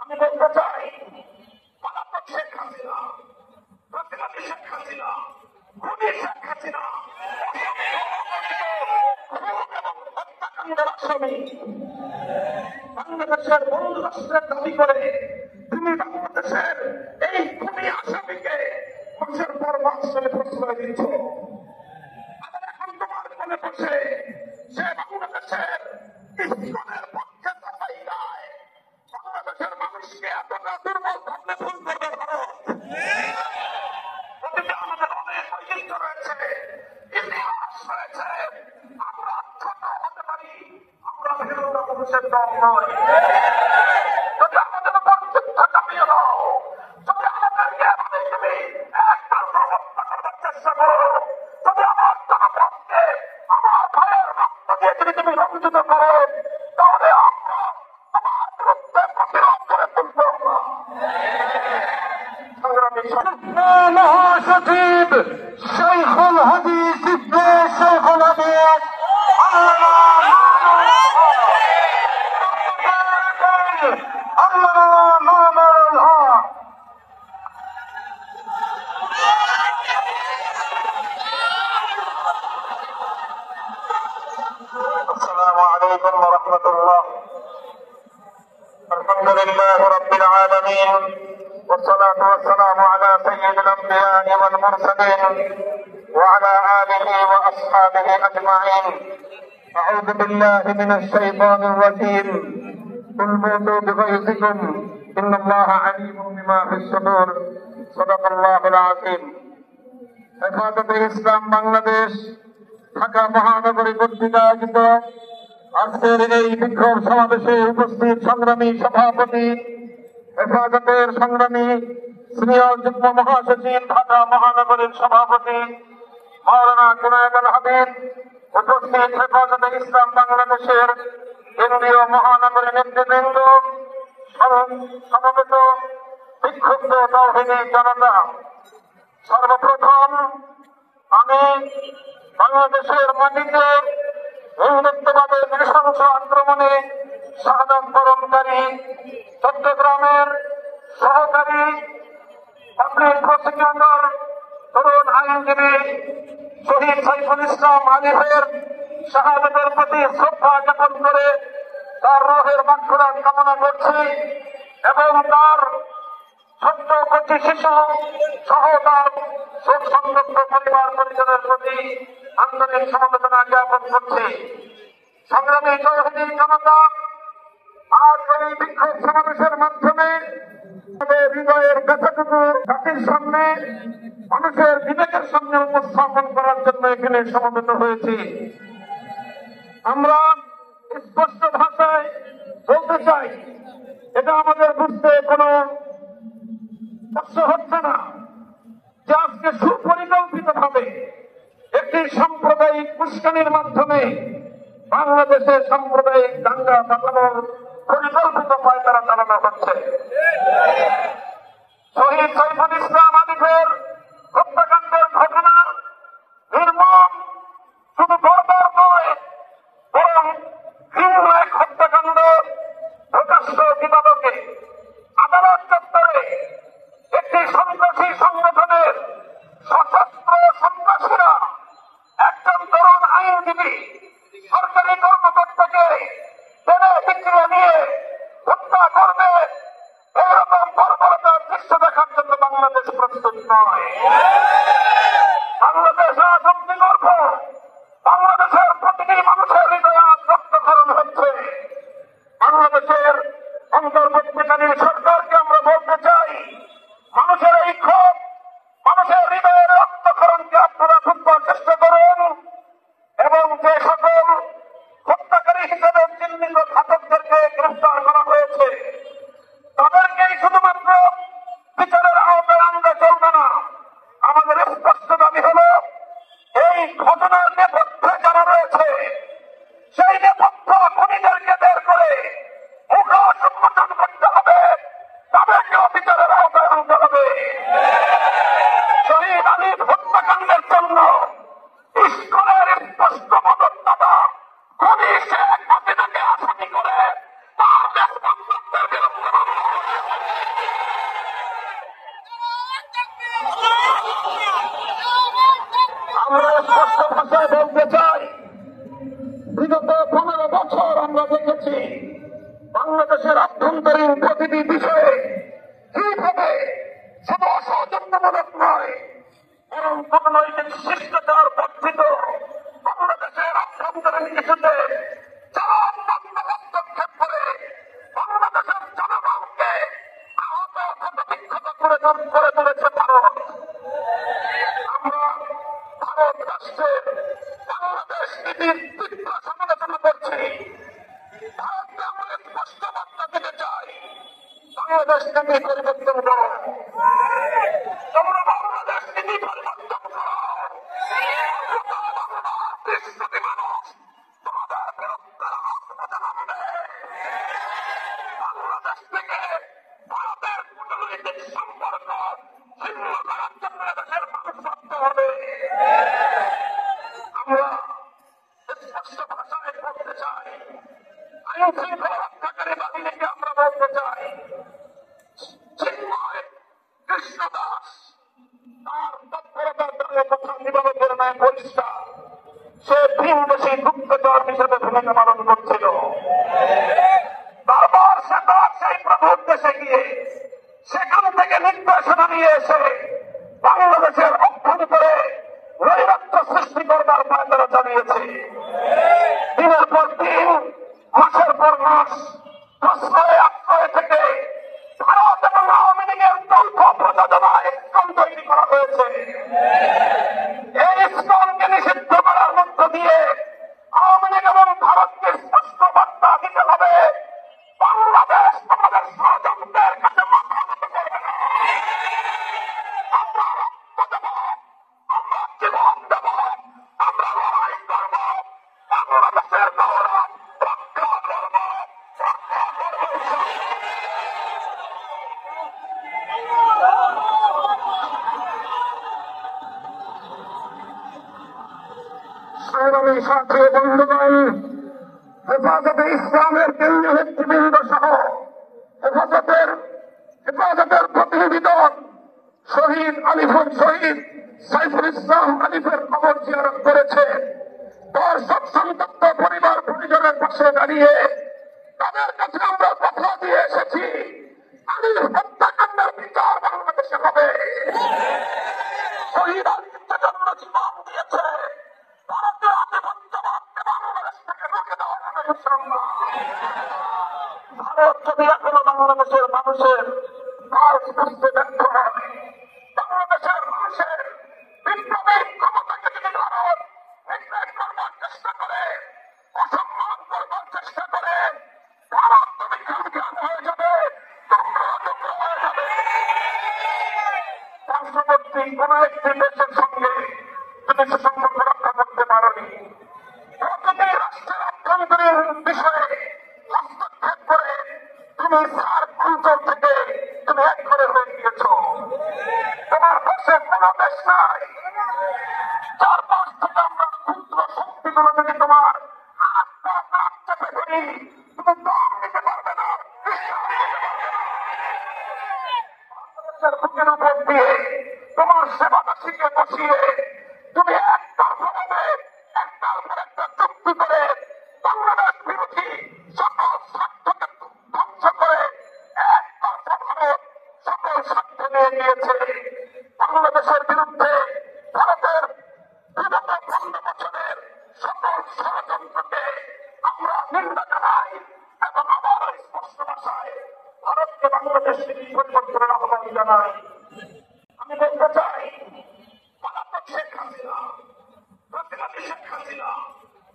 আমি বলতে চাই, পলাতক শেখ হাসিনা, প্রতিবাদী শেখ হাসিনা, খুনি শেখ হাসিনা, হত্যাকাণ্ডের আসামি, বাংলাদেশের বন্ধু রাষ্ট্রের দাবি করে তুমি বাংলাদেশের এই খুনি আসামিকে মাসের পর মাস চলে প্রশ্রয় দিচ্ছ। আবার এখন তোমার মনে বসে সে বাংলাদেশের ইসলামের পক্ষে সাফাই গায়। বাংলাদেশের মানুষকে এতটা দুর্বল ভাবলে ভুল করবে ভারত। আমাদের অনেক ঐতিহ্য রয়েছে, ইতিহাস রয়েছে, আমরা ছোট হতে পারি, আমরা ভেরোটা পুরুষের দল নয়। যদি আমাদের উপর যুদ্ধ চাপিয়ে দাও, যদি আমাদেরকে মানে তুমি একবার হত্যা করবার চেষ্টা করো, যদি আমার জনপদকে আমার ভাইয়ের রক্ত দিয়ে যদি তুমি রঞ্জিত করো, তাহলে আমরা তোমার বিরুদ্ধে প্রতিরোধ করে তুলব। সংগ্রামী মহাসচিব শাইখুল হাদিস ইবনে শাইখুল হাদিস السلام عليكم ورحمة الله. الحمد لله رب العالمين، والصلاة والسلام على سيد الأنبياء والمرسلين وعلى آله وأصحابه أجمعين. أعوذ بالله من الشيطان الرجيم. قل موتوا بغيظكم إن الله عليم بما في الصدور. صدق الله العظيم. হেফাজতে ইসলাম বাংলাদেশ ঢাকা মহানগরী কর্তৃক আয়োজিত আজকের এই বিক্ষোভ সমাবেশে উপস্থিত সংগ্রামী সভাপতি, হেফাজতের সংগ্রামী সিনিয়র যুগ্ম মহাসচিব, ঢাকা মহানগরীর সভাপতি মাওলানা জুনায়েদ আল হাবিব, উপস্থিত হেফাজতে ইসলাম বাংলাদেশের কেন্দ্রীয় মহানগরী নেতৃবৃন্দ, সমবেত বিক্ষুব্ধ তৌহিদি জনতা, সর্বপ্রথম আমি বাংলাদেশের মাটিতে হিন্দুত্ববাদের নৃশংস আক্রমণে শাহাদাত বরণকারী চট্টগ্রামের সহকারী পাবলিক প্রসিকিউটর তরুণ আইনজীবী শহীদ সাইফুল ইসলাম আলিফের শাহাদাতের প্রতি শ্রদ্ধা জ্ঞাপন করে তার রুহের মাগফিরাত কামনা করছি এবং তার ছোট্ট কচি শিশু সহ তার শোক সংযুক্ত পরিবার পরিজনের প্রতি আন্তরিক সমবেদনা জ্ঞাপন করছি। সংগ্রামী তৌহিদি জনতা, আজ এই বিক্ষোভ সমাবেশের মাধ্যমে হৃদয়ের ব্যথাটুকু জাতির সামনে, মানুষের বিবেকের সামনে উপস্থাপন করার জন্য এখানে সমবেত হয়েছি। আমরা স্পষ্ট ভাষায় বলতে চাই, এটা আমাদের বুঝতে কোনো কষ্ট হচ্ছে না যে আজকে সুপরিকল্পিত ভাবে একটি সাম্প্রদায়িক উস্কানির মাধ্যমে বাংলাদেশে সাম্প্রদায়িক দাঙ্গা বাঁচানোর পরিকল্পিত পায়তারা চালানো হচ্ছে। শহীদ সাইফুল ইসলাম আলিফের হত্যাকাণ্ডের ঘটনা নির্মম, শুধু বর্বর নয়, বরং ভিন্ন এক হত্যাকাণ্ড। প্রকাশ্য দিবালোকে আদালত চত্বরে একটি সন্ত্রাসী সংগঠনের সশস্ত্র সন্ত্রাসীরা একজন তরুণ আইনজীবী, সরকারি কর্মকর্তাকে টেনে হিচড়ে নিয়ে হত্যা করবে, এরকম বর্বরতার দৃশ্য দেখার জন্য বাংলাদেশ প্রস্তুত নয়। বাংলাদেশ আজ অগ্নিগর্ভ, বাংলাদেশের প্রতিটি মানুষের হৃদয়ে আজ রক্তক্ষরণ হচ্ছে। বাংলাদেশের অন্তর্বর্তীকালীন সরকারকে আমরা বলতে চাই, মানুষের এই ক্ষোভ, মানুষের হৃদয়ের রক্তক্ষরণকে আপনারা বুঝবার চেষ্টা করুন এবং যে সকল হত্যাকারী হিসেবে চিহ্নিত ঘাতকদেরকে গ্রেফতার করা হয়েছে তাদেরকেই শুধুমাত্র বিচারের আওতায় আনলে চলবে না। আমাদের স্পষ্ট দাবি হল, এই ঘটনার নেপথ্যে যারা রয়েছে সেই নেপথ্য খুনিদেরকে বের করে মুখোশ উন্মোচন করতে হবে ভাষায় বলতে চাই, বিগত 15 বছর আমরা দেখেছি বাংলাদেশের আভ্যন্তরীণ প্রতিটি বিষয়ে কিভাবে শুধু অসৌজন্যমূলক নয় বরং কূটনৈতিক শিষ্টাচার বর্ধিত বাংলাদেশের আভ্যন্তরীণ ইস্যুতে হস্তক্ষেপ করে বাংলাদেশের জনগণকে আহত ক্ষতবিক্ষত করে তুলেছে ভারত। আমরা ভারত রাষ্ট্রের বাংলাদেশ নীতির তীব্র সমালোচনা করছি। ভারতকে আমরা স্পষ্ট বার্তা দিতে চাই, বাংলাদেশ নীতি পরিবর্তন করো, তোমরা বাংলাদেশ নীতি পরিবর্তন করো। বিশ্বব্যাপী মানুষ তোমাদের বিরুদ্ধে রাজপথে নামবে। বাংলাদেশ থেকে ভারতের কূটনৈতিক সম্পর্ক ছিন্ন করার জন্য দেশের মানুষ বাধ্য হবে। আমরা স্পষ্ট ভাষায় বলতে চাই, আইন শৃঙ্খলা রক্ষাকারী বাহিনীকে আমরা বলতে চাই, চিন্ময় কৃষ্ণ দাস তার তৎপরতার দ্বারা কথা নিবারণ করে নেয় পরিষ্কার। সে ভিনদেশী গুপ্তচর হিসেবে ভূমিকা পালন করছিল। বারবার সে তার সেই প্রভুর দেশে গিয়ে সেখান থেকে নির্দেশনা নিয়ে এসে বাংলাদেশের অভ্যন্তরে নৈরাত্য সৃষ্টি করবার পায়তারা চালিয়েছে। দিনের পর দিন, মাসের পর মাস প্রশ্রয় আশ্রয় থেকে ভারত এবং আওয়ামী লীগের যৌথ প্রযোজনায় ইসকন তৈরি করা হয়েছে। এই ইসকনকে নিষিদ্ধ করার মধ্য দিয়ে আওয়ামী লীগ এবং ভারতকে স্পষ্ট বার্তা দিতে হবে, বাংলাদেশ আমাদের ষড়যন্ত্রের কাছে মাথা নত করবে না। আমরা রক্ত দেব, আমরা জীবন দেব, আমরা লড়াই করব, বাংলাদেশের গৌরব রক্ষা করব, রক্ষা করব। সংগ্রামী সাথী বন্ধুগণ, হেফাজতে ইসলামের কেন্দ্রীয় নেতৃবৃন্দ সহ হেফাজতের প্রতিনিধি দল শহীদ সাইফুল ইসলাম আলিফের কবর জিয়ারত করেছে। তার সব সন্তপ্ত পরিবার পরিজনের পাশে দাঁড়িয়ে তাদের কাছে আমরা কথা দিয়ে এসেছি, আলিফ হত্যাকাণ্ডের বিচার বাংলাদেশে হবে। শহীদ আলিফ জন্য জীবন দিয়েছে, ভারতীয় আধিপত্যবাদকে বাংলাদেশ থেকে রুখে দেওয়া হবে ইনশাআল্লাহ। ভারত যদি এখনো বাংলাদেশের মানুষের কাজ বুঝতে ব্যর্থ হয়, বাংলাদেশের মানুষের বিপ্লবী ক্ষমতাকে যদি ভারত নির্দেশ করবার চেষ্টা করে, অসম্মান করবার চেষ্টা করে, ভারত তুমি খান হয়ে যাবে, টুকরো টুকরো হয়ে যাবে। পার্শ্ববর্তী কোন একটি দেশের সঙ্গে তুমি সুসম্পর্ক রক্ষা করতে পারোনি। প্রতিটি রাষ্ট্রের অভ্যন্তরীণ বিষয়ে হস্তক্ষেপ করে তুমি সার্ক অঞ্চল থেকে তুমি এক করে হয়ে গিয়েছ। তোমার পাশে কোন দেশ নাই। চারপাশ থেকে আমরা ক্ষুদ্র শক্তিগুলো যদি তোমার হাত পা নাক চেপে ধরি, তুমি দম নিতে পারবে না, বিশ্বাস নিতে পারবে না। বাংলাদেশের বুকের উপর দিয়ে তোমার সেবাদাসীকে বসিয়ে তুমি একটার পর একটা চুক্তি করে বাংলাদেশ বিরোধী সকল স্বার্থকে ধ্বংস করে একটার পর ভারত সকল স্বার্থ নিয়ে নিয়েছে। বাংলাদেশের বিরুদ্ধে ভারতের বিগত 15 বছরের সকল ষড়যন্ত্রকে আমরা নিন্দা জানাই এবং আবার স্পষ্ট ভাষায় ভারতকে বাংলাদেশ নীতি পরিবর্তনের আহ্বান জানাই। আমি বলতে চাই, পলাতক শেখ হাসিনা, প্রতিবাদী শেখ হাসিনা,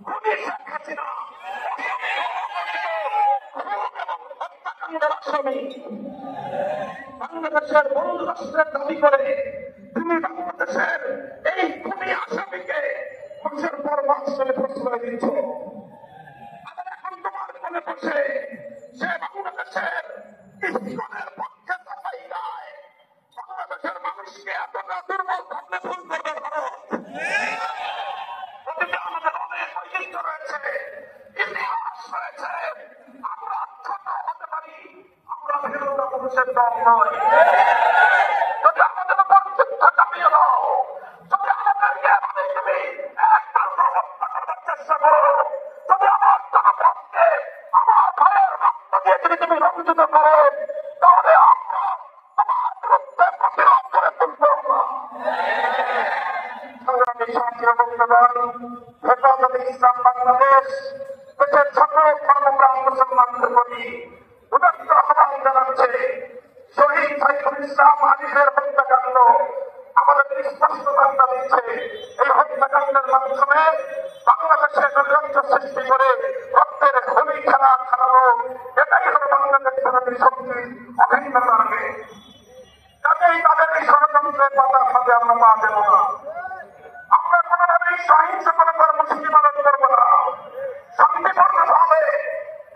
খুনি শেখ হাসিনা এবং হত্যাকাণ্ডের আসামি বাংলাদেশের বন্ধু রাষ্ট্রের দাবি করে তুমি বাংলাদেশের এই খুনি আসামিকে মাসের পর মাস চলে প্রশ্রয় দিচ্ছ। আবার এখন তোমার মনে বসে সে বাংলাদেশের ইসলামের পক্ষে সাফাই গায়। বাংলাদেশের মানুষকে এতটা দুর্বল ভাবলে ভুল করবে ভারত। আমাদের অনেক ঐতিহ্য রয়েছে, ইতিহাস রয়েছে, আমরা ছোট হতে পারি, আমরা ভেরোটা মানুষের দল নয়। যদি আমাদের উপর যুদ্ধ চাপিয়ে দাও, যদি আমাদেরকে তুমি একবার ইসলাম বাংলাদেশ দেশের সকল ধর্মপ্রাণ মুসলমানদের প্রতি উদাত্ত আহ্বান জানাচ্ছে। শহীদ সাইফুল ইসলাম আজিজের হত্যাকাণ্ড আমাদের স্পষ্ট বার্তা দিচ্ছে। এই হত্যাকাণ্ডের মাধ্যমে বাংলাদেশে নৈরাজ্য সৃষ্টি করে রক্তের হোলি খেলা খেলানো, এটাই হল বাংলাদেশ বিরোধী শক্তির অভিন্ন কারণে। কাজেই তাদের এই ষড়যন্ত্রের পাতার সাথে আমরা পা দেব না। আমরা কোনোভাবেই সহিংস কোনো কর্মসূচি পালন করবো না। শান্তিপূর্ণভাবে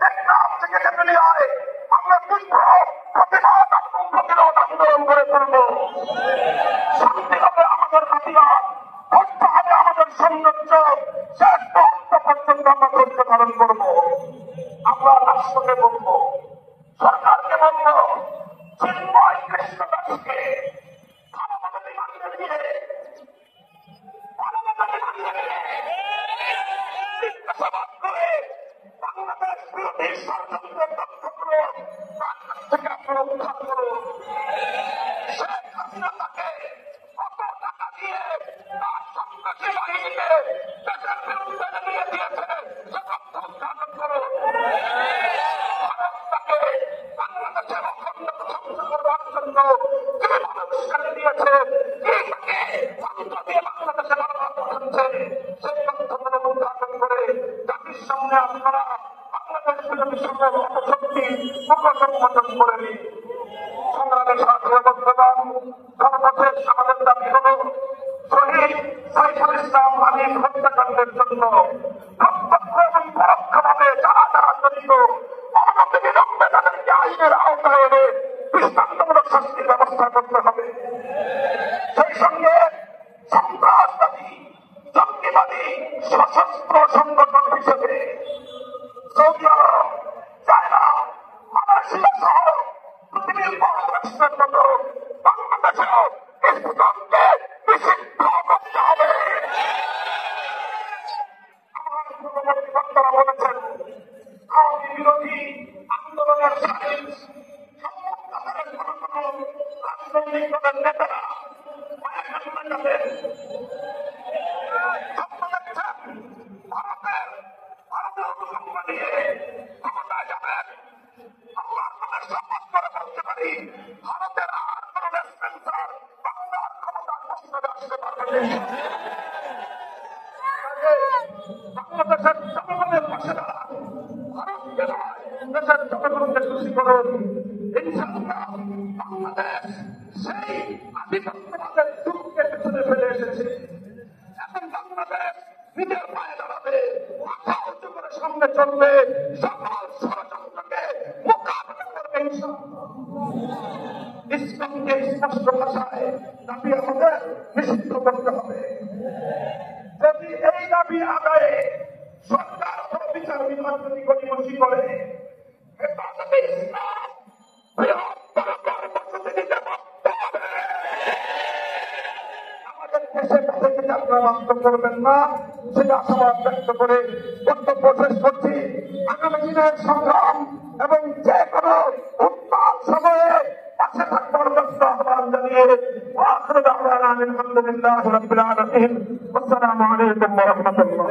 টেকনাফ থেকে তেঁতুলিয়ায় আমরা তীব্র প্রতিবাদ এবং প্রতিরোধ আন্দোলন করে তুলব। শান্তি হবে আমাদের হাতিয়ার, ধৈর্য হবে আমাদের সৌন্দর্য। শেষ মুহূর্ত পর্যন্ত আমরা ধৈর্য পালন করব। আমরা রাষ্ট্রকে বলব, সরকারকে বলব, চিন্ময় কৃষ্ণ দাসকে মানবতাকে মানিয়ে দিয়ে জিজ্ঞাসাবাদ করে বাংলাদেশ বিরোধী ষড়যন্ত্রের তথ্যগুলো তার কাছ থেকে আপনারা উদ্ধার করুন। শেখ হাসিনা তাকে কত টাকা দিয়ে তার সন্ত্রাসী বাহিনীকে দেশের বিরুদ্ধে নিয়ে দিয়েছে সে তথ্য উদ্ঘাটন করুন। ভারত তাকে বাংলাদেশের অখণ্ডতা ধ্বংস করবার জন্য কিভাবে উস্কানি দিয়েছে, কি তাকে তন্ত্র দিয়ে বাংলাদেশে বারবার পাঠাচ্ছে, সেই তথ্যগুলো উদ্ঘাটন করে জাতির সামনে আপনারা বাংলাদেশ বিরোধী সকল অপশক্তির মুখোন্মোচন করে দিন। সংগ্রামের সাথে বন্ধুগণ, সর্বশেষ আমাদের দাবি হল শহীদ সাইফুল ইসলাম আজিজ হত্যাকাণ্ডের জন্য প্রত্যক্ষ এবং পরোক্ষভাবে যারা যারা জড়িত অনতিবিলম্বে তাদেরকে আইনের আওতায় এনে দৃষ্টান্তমূলক শাস্তির ব্যবস্থা করতে হবে। সেই সঙ্গে সন্ত্রাসবাদী জঙ্গিবাদী সশস্ত্র সংগঠন হিসেবে সৌদি আরব, চায়না, মালয়েশিয়া সহ পৃথিবীর বড় রাষ্ট্রের মতো বাংলাদেশেও ইসলামকে নিষিদ্ধ করতে হবে। আমার পূর্ববর্তী বক্তারা বলেছেন, আওয়ামী বিরোধী আন্দোলনের সাইজ রাজনৈতিক দলের নেতারা ভারতের অনুসঙ্গ নিয়ে ক্ষমতায় যাবেন। আল্লাহর নামে শপথ করে বলতে পারি, ভারতের আর কোন রেসপেন্সার বাংলার ক্ষমতার প্রশ্নে আসতে পারবে না। বাংলাদেশের জনগণের পাশে দাঁড়ান, ভারতকে নয়, দেশের জনগণকে খুশি করুন। ইনশাআল্লাহ বাংলাদেশ সেই আধিপত্যবাদের যুগকে পেছনে ফেলে এসেছে। এখন বাংলাদেশ নিজের পায়ে দাঁড়াবে, মাথা উঁচু করে সামনে চলবে, সকল ষড়যন্ত্রকে মোকাবিলা করবে। ইসলামকে স্পষ্ট ভাষায় দাবি আমাদের নিষিদ্ধ করতে হবে। যদি এই দাবি আদায়ে সরকার বিচার বিভাগ যদি গড়িমসি করে, হেফাজতে ইসলাম বৃহত্তর কর্মসূচি দিতে বাধ্য হবে। আমাদের দেশে থেকে আপনারা বাধ্য করবেন না, সেটা আশাবাদ ব্যক্ত করে বক্তব্য শেষ করছি। আগামী দিনের সংগ্রাম এবং যে কোনো উত্তাল সময়ে পাশে থাকবার ব্যস্ত আহ্বান জানিয়ে আখির দাওয়ানা আলহামদুলিল্লাহি রাব্বিল আলামিন। আসসালামু আলাইকুম ওয়া রাহমাতুল্লাহ।